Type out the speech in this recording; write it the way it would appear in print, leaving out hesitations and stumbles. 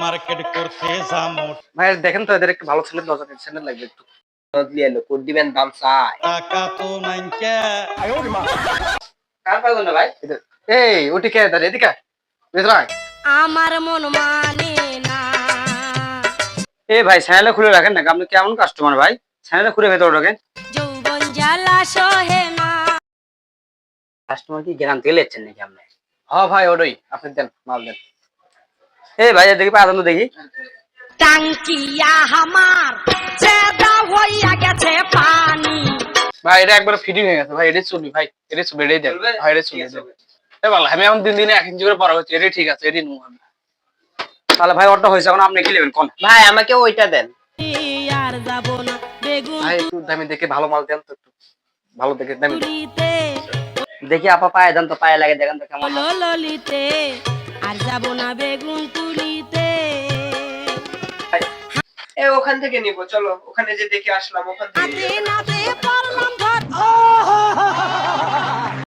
Market করতে যাবো, ভাই দেখেন তো এদের একটু ভালো স্যান্ডেল দরকার, স্যান্ডেল লাগবে একটু। কোড দিবেন দাম চাই। টাকা তো নাই কে। কার পাগল না ভাই? এই ওটি কে দাঁড়িয়ে এদিকে আয়, ভেতরে আয়। আমার মন মানে না। এ ভাই স্যান্ডেল খুলে রাখেন না, আপনি কেমন কাস্টমার ভাই? স্যান্ডেল খুলে ভেতরে ঢোকেন। যৌবন জ্বালা সহে না। কাস্টমার কি গ্যারান্টি লেচ্ছেন নাকি আপনি? হ্যাঁ ভাই ওটাই, আপনি দেন মাল দেন। এই ভাই দেখি পাঁচ দেখি। টাঙ্কিয়া আমার চেদা হইয়া গেছে পানি। ভাই এটা একবার ফ্রি হয়ে গেছে ভাই, এটাই চলবি ভাই, এটাই চলবে, এটাই দেন ভাই, এটাই চলবে দেন। এ ভালো, আমি এখন দিন দিনে 1 ইঞ্চি করে পড়া হচ্ছে, এটাই ঠিক আছে, এটাই নেবো আমি। তাহলে ভাই ওটা হয়েছে, এখন আপনি কি নেবেন কোন? ভাই আমাকে ওইটা দেন। আর যাব না বেগুন ভাই একটু দামি দেখে ভালো মাল দেন তো, একটু ভালো দেখে দামি দেন। তুলিতে দেখি আপা পায়ে দেন তো, পায়ে লাগে দেখেন তো কেমন। ললিতে। আর যাব না বেগুন তুলিতে। ওখান থেকে নিব, চলো ওখানে যে দেখে আসলাম ওখান থেকে। নাতে নাতে পড়ল